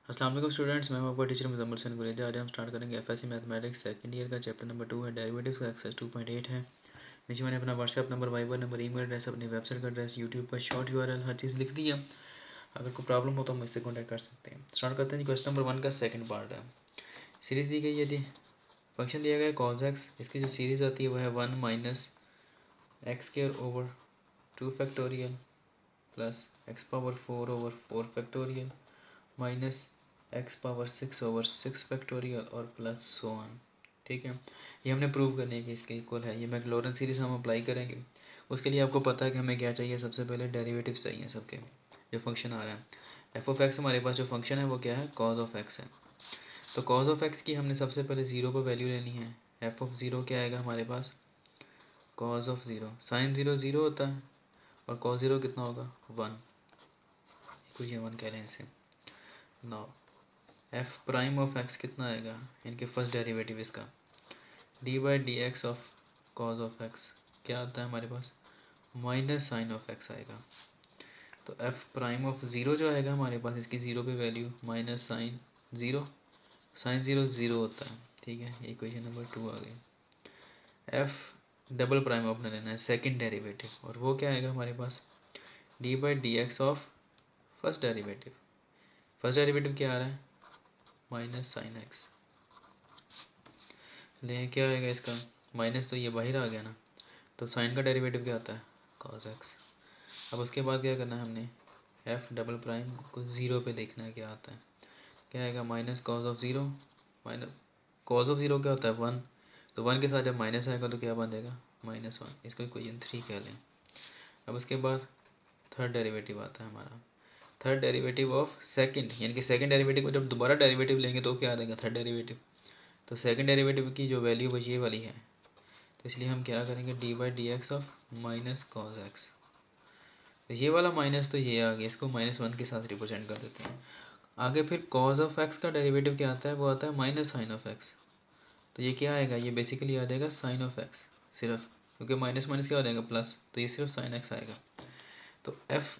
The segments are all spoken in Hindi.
अस्सलाम वालेकुम स्टूडेंट्स, मैं हूं आपका टीचर मुजम्मिल हसन गुलेजा। आज हम स्टार्ट करेंगे एफएससी मैथमेटिक्स सेकंड ईयर का चैप्टर नंबर 2 है, डेरिवेटिव्स का एक्सरसाइज 2.8 है। नीचे मैंने अपना WhatsApp number, Viber number, email address, अपनी वेबसाइट का एड्रेस, यूट्यूब पर शॉर्ट यूआरएल हर चीज़ लिख दी है। अगर कोई प्रॉब्लम हो तो हम इससे कॉन्टैक्ट कर सकते हैं। स्टार्ट करते हैं जी। क्वेश्चन नंबर 1 का सेकंड पार्ट है। सीरीज़ दी गई है जी, फंक्शन दिया गया है कॉस एक्स। इसकी जो सीरीज़ आती है वो है 1 minus x square over 2 factorial plus x power 4 over 4 factorial minus x power 6 over 6 factorial और प्लस सो ऑन। ठीक है, ये हमने प्रूव करने की इसके इक्वल है। ये मैक्लॉरेन सीरीज हम अप्लाई करेंगे। उसके लिए आपको पता है कि हमें क्या चाहिए, सबसे पहले डेरिवेटिव्स चाहिए सबके। जो फंक्शन आ रहा है एफ ऑफ एक्स, हमारे पास जो फंक्शन है वो क्या है, कॉज ऑफ एक्स है। तो कॉज ऑफ एक्स की हमने सबसे पहले ज़ीरो पर वैल्यू लेनी है। एफ ऑफ ज़ीरो क्या आएगा हमारे पास, cos of zero. Sine zero zero होता है और कॉज ज़ीरो कितना होगा, 1। कोई ये 1 कह लें इसे। Now F prime of x कितना आएगा, इनके फर्स्ट डेरिवेटिव इसका, D by d x of cause of x क्या आता है हमारे पास, माइनस साइन ऑफ एक्स आएगा। तो एफ प्राइम ऑफ ज़ीरो जो आएगा हमारे पास, इसकी ज़ीरो पे value minus sine zero. Sine zero zero होता है। ठीक है, ये इक्वेशन नंबर 2 आ गई। एफ डबल प्राइम अपने लेना है सेकंड डेरिवेटिव, और वो क्या आएगा हमारे पास, d by d x of first derivative. First derivative क्या आ रहा है, माइनस साइन एक्स। लेकिन क्या आएगा इसका, माइनस तो ये बाहर आ गया ना, तो साइन का डेरिवेटिव क्या आता है, कॉस एक्स। अब उसके बाद क्या करना है हमने, एफ डबल प्राइम को ज़ीरो पे देखना है क्या आता है। क्या आएगा, minus cos of zero. Minus cos of zero क्या होता है, 1। तो 1 के साथ जब माइनस आएगा तो क्या बन जाएगा, -1। इसको इक्वेशन 3 कह लें। अब उसके बाद थर्ड डेरिवेटिव आता है हमारा, थर्ड डेरिवेटिव ऑफ सेकंड, यानी कि सेकंड डेरिवेटिव को जब दोबारा डेरिवेटिव लेंगे तो क्या आ जाएगा, थर्ड डेरिवेटिव। तो सेकंड डेरिवेटिव की जो वैल्यू वो ये वाली है, तो इसलिए हम क्या करेंगे, D by d x of minus cos x. तो ये वाला माइनस तो ये आ गया, इसको -1 के साथ रिप्रेजेंट कर देते हैं। आगे फिर कॉस ऑफ एक्स का डेरिवेटिव क्या आता है, वो आता है माइनस साइन ऑफ एक्स। तो ये क्या आएगा, ये बेसिकली आ जाएगा साइन ऑफ एक्स सिर्फ, क्योंकि माइनस माइनस क्या हो जाएगा, प्लस, तो ये सिर्फ साइन एक्स आएगा। तो एफ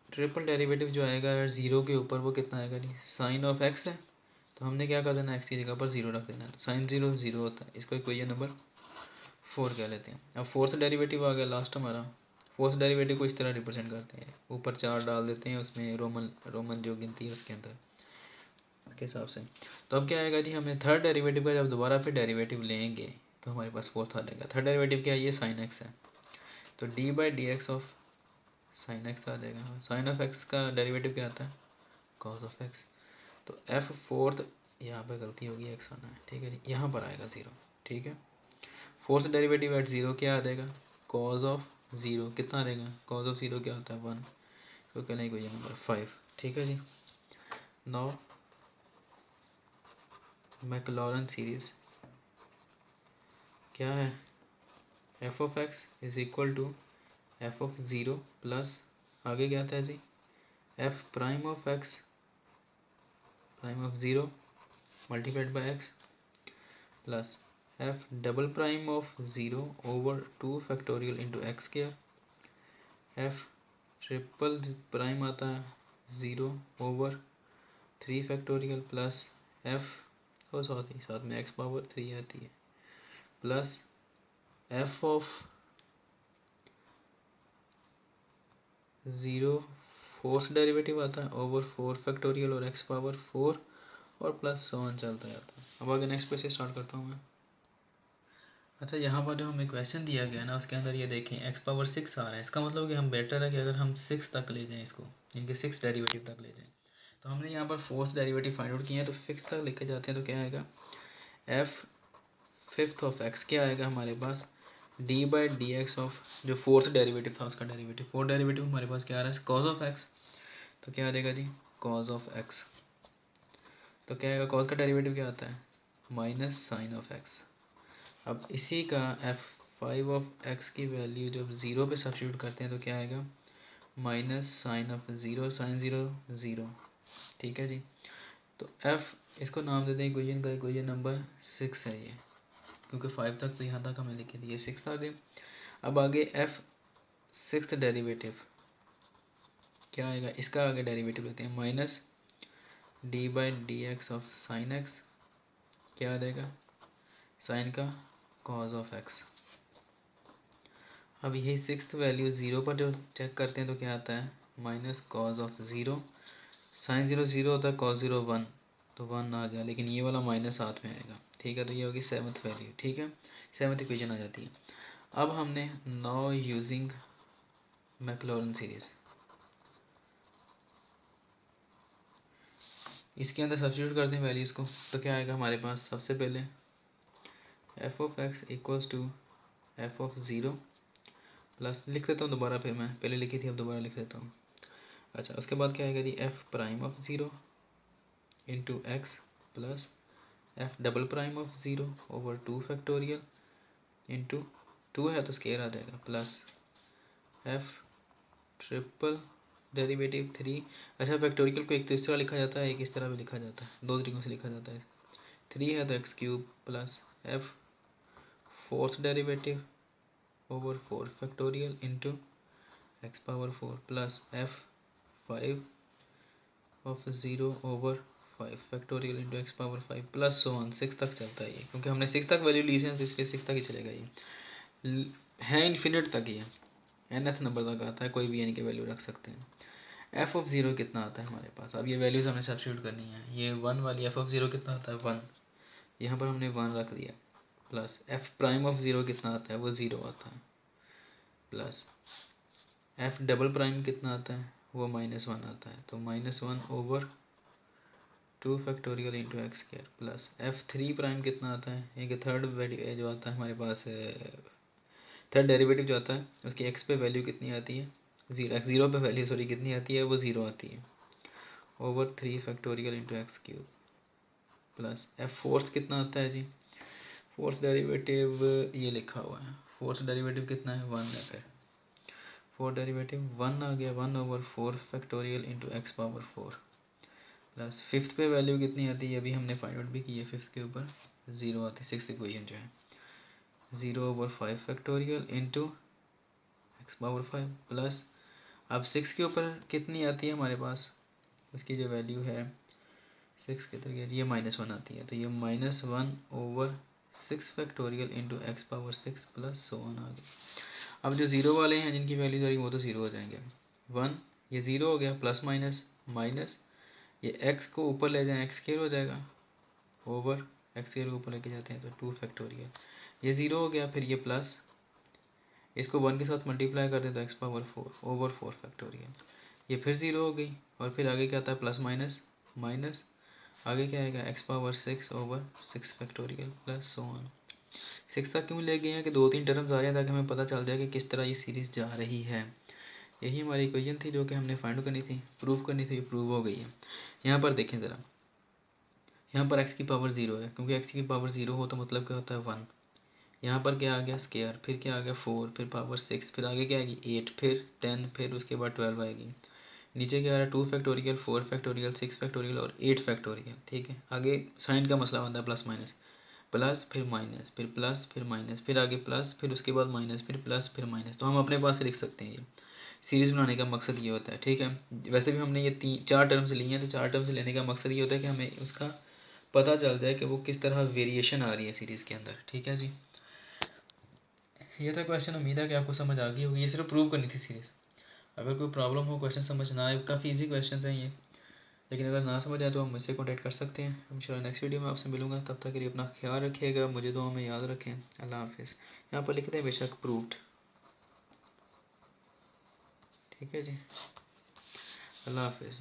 ट्रिपल डेरिवेटिव जो आएगा ज़ीरो के ऊपर, वो कितना आएगा जी, साइन ऑफ एक्स है। तो हमने क्या कर देना, एक्स की जगह पर ज़ीरो रख देना। साइन ज़ीरो ज़ीरो होता है, इसको इक्वेशन नंबर 4 कह लेते हैं। अब फोर्थ डेरिवेटिव आ गया लास्ट हमारा। फोर्थ डेरिवेटिव को इस तरह रिप्रेजेंट करते हैं, ऊपर 4 डाल देते हैं, उसमें रोमन रोमन जो गिनती है उसके अंदर के हिसाब से। तो अब क्या आएगा जी, हमें थर्ड डेरिवेटिव का जब दोबारा फिर डेरिवेटिव लेंगे तो हमारे पास फोर्थ आ जाएगा। थर्ड डेरिवेटिव क्या है, ये साइन एक्स है। तो d by d x of sine x आ जाएगा। साइन ऑफ एक्स का डेरिवेटिव क्या आता है, कॉस ऑफ एक्स। तो एफ फोर्थ, यहाँ पे गलती होगी, एक्स आना है, ठीक है जी, यहाँ पर आएगा ज़ीरो। ठीक है, फोर्थ डेरिवेटिव एट ज़ीरो क्या आ जाएगा, कॉज ऑफ ज़ीरो कितना आ जाएगा, कॉज ऑफ ज़ीरो क्या होता है, 1। तो कहना है इक्वेशन नंबर 5। ठीक है जी। नाउ मैक्लॉरेन सीरीज क्या है, f of x is equal to F of zero plus, आगे क्या आता है जी, f prime of x prime of zero multiplied by x plus f double prime of zero over 2 factorial into x square. F triple prime आता है zero over 3 factorial plus f, और साथ में एक्स पावर 3 आती है, plus f of zero fourth derivative आता है ओवर 4 फैक्टोरियल और एक्स पावर 4 और प्लस सो ऑन चलता जाता है। अब आगे नेक्स्ट पेज से स्टार्ट करता हूँ मैं। अच्छा, यहाँ पर जो हमें क्वेश्चन दिया गया है ना, उसके अंदर ये देखें एक्स पावर 6 आ रहा है। इसका मतलब कि हम बेटर है कि अगर हम 6 तक ले जाएँ इसको, इनके 6 डेरिवेटिव तक ले जाएँ। तो हमने यहाँ पर फोर्थ डेरिवेटिव फाइंड आउट किए हैं, तो फिफ्थ तक लेके जाते हैं तो क्या आएगा, एफ फिफ्थ ऑफ एक्स क्या आएगा हमारे पास, d by d x of जो फोर्थ डेरिवेटिव था उसका डेरिवेटिव। फोर्थ डेरिवेटिव हमारे पास क्या आ रहा है, कॉज ऑफ एक्स। तो क्या आ जाएगा जी, कॉज ऑफ एक्स। तो क्या आएगा, कॉज का डेरिवेटिव क्या आता है, माइनस साइन ऑफ एक्स। अब इसी का एफ फाइव ऑफ एक्स की वैल्यू जब ज़ीरो पे सब्स्टिट्यूट करते हैं तो क्या आएगा, minus sine of zero, sine zero zero. ठीक है जी। तो एफ, इसको नाम देते हैं इक्वेशन का, इक्वेशन नंबर 6 है ये, क्योंकि 5 तक तो यहाँ तक हमें लिखे दिए, 6 आ गए। अब आगे एफ सिक्स्थ डेरिवेटिव क्या आएगा, इसका आगे डेरिवेटिव लेते हैं, minus D by d x of sine x क्या आ जाएगा, साइन का कॉज ऑफ एक्स। अब यही सिक्स्थ वैल्यू ज़ीरो पर जो चेक करते हैं तो क्या आता है, minus cos of zero, sine zero zero होता है, कॉज ज़ीरो वन, तो वन आ गया, लेकिन ये वाला माइनस साथ में आएगा, ठीक है। तो ये होगी सेवन्थ वैल्यू, ठीक है, सेवन्थ इक्वेशन आ जाती है। अब हमने नाउ यूजिंग मैक्लॉरिन सीरीज, इसके अंदर सब्स्टिट्यूट करते हैं वैल्यूज़ को, तो क्या आएगा हमारे पास, सबसे पहले F of x equals to F of zero plus, लिख देता हूँ दोबारा, फिर मैं पहले लिखी थी अब दोबारा लिख देता हूँ। अच्छा, उसके बाद क्या आएगा जी, f prime of zero into x plus f double prime of zero over two factorial into, two है तो स्केयर आ जाएगा, plus f triple derivative three. अच्छा, फैक्टोरियल को एक तो इस तरह लिखा जाता है, एक इस तरह भी लिखा जाता है, दो तरीक़ों से लिखा जाता है। थ्री है तो x cube plus F fourth derivative over four factorial into x power four plus F five of zero over five factorial into x power five plus so one, six तक चलता है ये, क्योंकि हमने सिक्स तक वैल्यू ली है तो इसलिए सिक्स तक ही चलेगा ये, है इन्फिनिट तक ही है, nth नंबर तक आता है, कोई भी n की वैल्यू रख सकते हैं। एफ ऑफ ज़ीरो कितना आता है हमारे पास, अब ये वैल्यूज़ हमने सब्स्टिट्यूट करनी है। ये वन वाली एफ ऑफ ज़ीरो कितना आता है, वन, यहाँ पर हमने वन रख दिया, plus F prime of zero कितना आता है, वो ज़ीरो आता है, प्लस एफ डबल प्राइम कितना आता है, वो माइनस वन आता है, तो minus one over two factorial into x square plus F three prime कितना आता है, एक थर्ड वैल्यू जो आता है हमारे पास, थर्ड डेरिवेटिव जो आता है उसकी एक्स पे वैल्यू कितनी आती है, ज़ीरो, एक्स ज़ीरो पे वैल्यू सॉरी कितनी आती है, वो ज़ीरो आती है, over three factorial into x cube plus F fourth कितना आता है जी, फोर्थ डेरिवेटिव ये लिखा हुआ है, फोर्थ डेरिवेटिव कितना है, वन है, फिर फोर्थ डेरिवेटिव वन आ गया, one over four factorial into x power four plus fifth पे वैल्यू कितनी आती है, अभी हमने फाइंड आउट भी की है, फिफ्थ के ऊपर ज़ीरो आती है, सिक्स इक्वेशन जो है, zero over five factorial into x power five plus, अब सिक्स के ऊपर कितनी आती है हमारे पास, उसकी जो वैल्यू है सिक्स के तरीके ये माइनस वन आती है, तो ये minus one over six factorial into x power six plus so one आ गया। अब जो ज़ीरो वाले हैं जिनकी वैल्यू जाएगी वो तो ज़ीरो हो जाएंगे, वन ये ज़ीरो हो गया, प्लस माइनस माइनस, ये एक्स को ऊपर ले जाएं एक्स स्क्वायर हो जाएगा, ओवर एक्स स्क्वायर को ऊपर लेके जाते हैं तो टू फैक्टोरियल, ये ज़ीरो हो गया, फिर ये प्लस, इसको वन के साथ मल्टीप्लाई कर दें तो x power four over four factorial, ये फिर ज़ीरो हो गई, और फिर आगे क्या आता है, प्लस माइनस माइनस, आगे क्या आएगा, x power six over six factorial plus so one. Six तक क्यों ले गए हैं कि दो तीन टर्म्स आ रहे हैं ताकि हमें पता चल जाए कि किस तरह ये सीरीज़ जा रही है। यही हमारी इक्वेशन थी जो कि हमने फाइंड करनी थी, प्रूव करनी थी, प्रूव हो गई है। यहाँ पर देखें ज़रा, यहाँ पर एक्स की पावर ज़ीरो है, क्योंकि एक्स की पावर ज़ीरो हो तो मतलब क्या होता है, वन, यहाँ पर क्या आ गया स्केयर, फिर क्या आ गया फोर, फिर पावर सिक्स, फिर आगे क्या आएगी एट, फिर टेन, फिर उसके बाद 12 आएगी, नीचे क्या आ रहा है two factorial, four factorial, six factorial और एट फैक्टोरियल, ठीक है। आगे साइन का मसला बनता है, प्लस माइनस, प्लस फिर माइनस, फिर प्लस फिर माइनस, फिर आगे प्लस, फिर उसके बाद माइनस, फिर प्लस फिर माइनस, तो हम अपने पास से लिख सकते हैं। ये सीरीज़ बनाने का मकसद ये होता है, ठीक है। वैसे भी हमने ये तीन चार टर्म्स लिए हैं, तो चार टर्म्स लेने का मकसद ये होता है कि हमें उसका पता चल जाए कि वो किस तरह वेरिएशन आ रही है सीरीज़ के अंदर, ठीक है जी। ये था क्वेश्चन, उम्मीद है कि आपको समझ आ गई होगी, ये सिर्फ प्रूव करनी थी सीरीज़। अगर कोई प्रॉब्लम हो, क्वेश्चन समझ ना आए, काफ़ी इजी क्वेश्चन हैं ये, लेकिन अगर ना समझ आए तो आप मुझसे कॉन्टैक्ट कर सकते हैं। इंशाल्लाह नेक्स्ट वीडियो में आपसे मिलूंगा, तब तक के लिए अपना ख्याल रखिएगा, मुझे दुआ में याद रखें। अल्लाह हाफिज़। यहाँ पर लिखते हैं बेशक प्रूव्ड, ठीक है जी। अल्लाह हाफिज़।